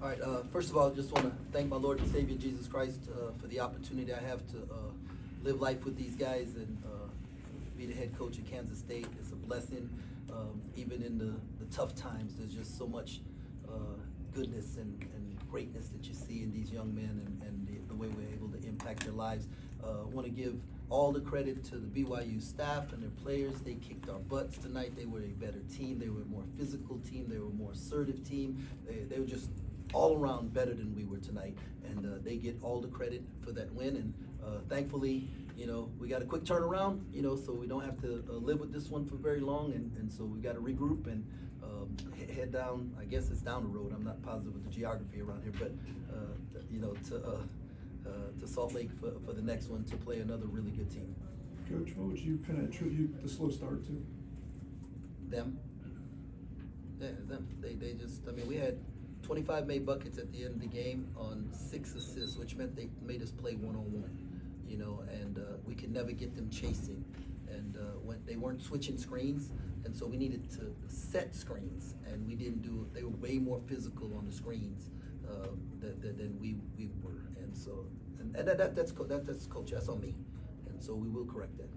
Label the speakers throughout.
Speaker 1: All right, first of all, I just want to thank my Lord and Savior Jesus Christ for the opportunity I have to live life with these guys and be the head coach at Kansas State. It's a blessing. Even in the tough times, there's just so much goodness and greatness that you see in these young men and the way we're able to impact their lives. I want to give all the credit to the BYU staff and their players. They kicked our butts tonight. They were a better team. They were a more physical team. They were a more assertive team. They were just all around better than we were tonight, and they get all the credit for that win. And thankfully, we got a quick turnaround, so we don't have to live with this one for very long, and so we got to regroup and head down. I guess it's down the road. I'm not positive with the geography around here, but to Salt Lake for the next one to play another really good team.
Speaker 2: Coach, what would you kind of attribute the slow start to?
Speaker 1: Them. Yeah, them. They just. I mean, we had 25 made buckets at the end of the game on 6 assists, which meant they made us play one-on-one, and we could never get them chasing. And when they weren't switching screens, and so we needed to set screens, and we didn't do it. They were way more physical on the screens than we were. And so, and that's coach, that's on me. And so we will correct that.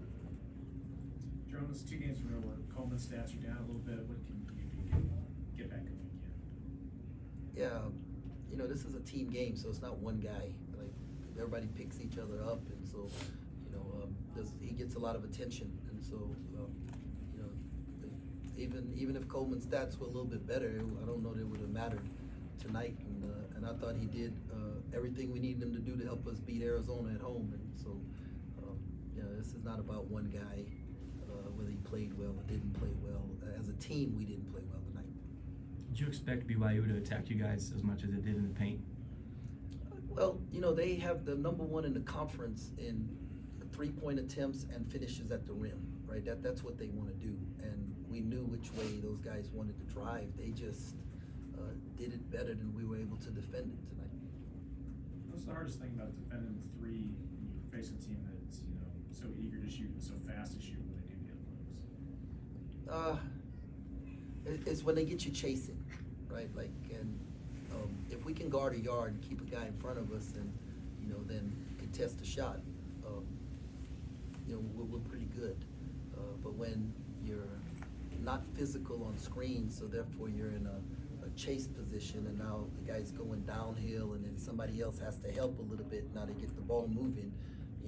Speaker 3: Jerome, this 2 games in a row where Coleman's stats are down a little bit. What can you do to get back going again?
Speaker 1: Yeah, this is a team game, so it's not one guy. Like, everybody picks each other up, and so, he gets a lot of attention. And so, even if Coleman's stats were a little bit better, I don't know that it would have mattered tonight. And I thought he did everything we needed him to do to help us beat Arizona at home. And so, this is not about one guy, whether he played well or didn't play well. As a team, we didn't play well tonight.
Speaker 4: Did you expect BYU to attack you guys as much as it did in the paint?
Speaker 1: Well, they have the #1 in the conference in 3-point attempts and finishes at the rim, right? That's what they want to do, and we knew which way those guys wanted to drive. They just did it better than we were able to defend it tonight.
Speaker 3: What's the hardest thing about defending the 3 when you face a team that's so eager to shoot and so fast to shoot when they do get looks?
Speaker 1: It's when they get you chasing, right? Like, and if we can guard a yard and keep a guy in front of us, and then contest the shot, we're pretty good. But when you're not physical on screen, so therefore you're in a chase position, and now the guy's going downhill, and then somebody else has to help a little bit now to get the ball moving.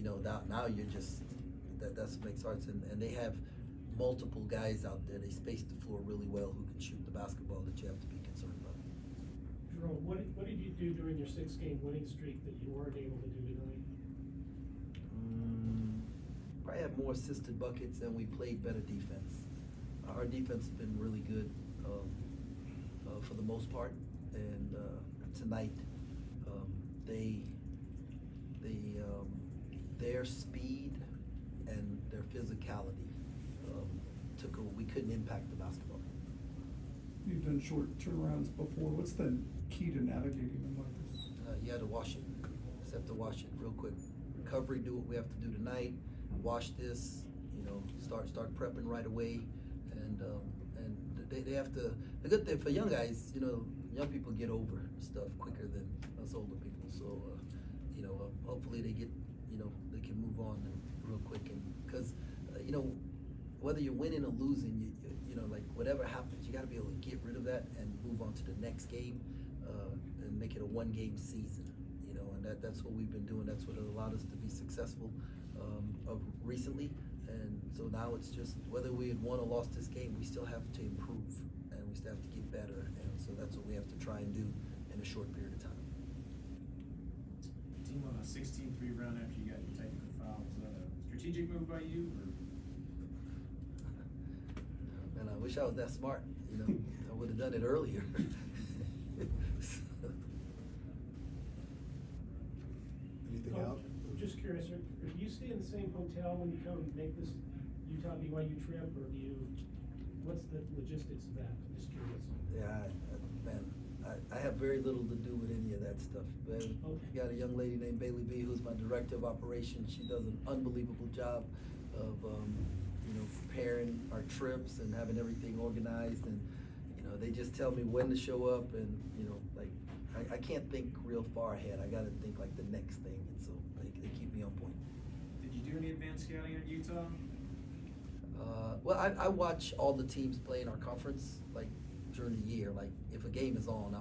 Speaker 1: Now you're just that's what makes it hard. And they have multiple guys out there. They space the floor really well who can shoot the basketball that you have to be concerned about.
Speaker 5: Jerome, what did you do during your 6-game winning streak that you weren't able to do tonight?
Speaker 1: Probably had more assisted buckets, and we played better defense. Our defense has been really good for the most part, and tonight their speed and their physicality we couldn't impact the basketball.
Speaker 2: You've done short turnarounds before. What's the key to navigating them like this?
Speaker 1: You had to wash it. Just have to wash it real quick. Recovery, do what we have to do tonight. Wash this. Start prepping right away, and they have to. The good thing for young guys, young people get over stuff quicker than us older people. So, hopefully they get, they can move on real quick, and because, whether you're winning or losing, like whatever happens, you got to be able to get rid of that and move on to the next game, and make it a 1-game season. And that's what we've been doing. That's what allowed us to be successful recently. And so now it's just whether we had won or lost this game, we still have to improve, and we still have to get better. And so that's what we have to try and do in a short period of time.
Speaker 3: Team on a 16-3 round after you got your technical foul. Was that a strategic move by you, or?
Speaker 1: Man, I wish I was that smart. I would have done it earlier.
Speaker 6: Anything else?
Speaker 5: I'm just curious, do you stay in the same hotel when you come and make this Utah BYU trip, or what's the logistics of that? I'm just curious.
Speaker 1: Yeah, man, I have very little to do with any of that stuff. But
Speaker 5: Okay.
Speaker 1: I got a young lady named Bailey B, who's my director of operations. She does an unbelievable job of preparing our trips and having everything organized, and they just tell me when to show up, and like I can't think real far ahead. I gotta think like the next thing, and so they keep me on point.
Speaker 3: Did you do any advanced scouting at Utah?
Speaker 1: Well, I watch all the teams play in our conference, like during the year. Like if a game is on,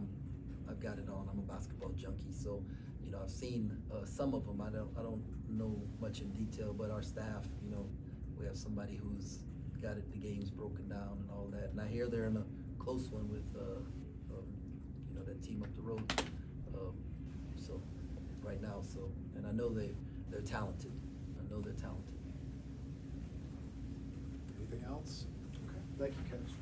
Speaker 1: I've got it on. I'm a basketball junkie, so you know I've seen some of them. I don't know much in detail, but our staff, you know, we have somebody who's got the games broken down and all that. And I hear they're in a close one with you know, that team up the road. So right now, and I know they're talented. I know they're talented.
Speaker 6: Anything else? Okay, thank you, Coach.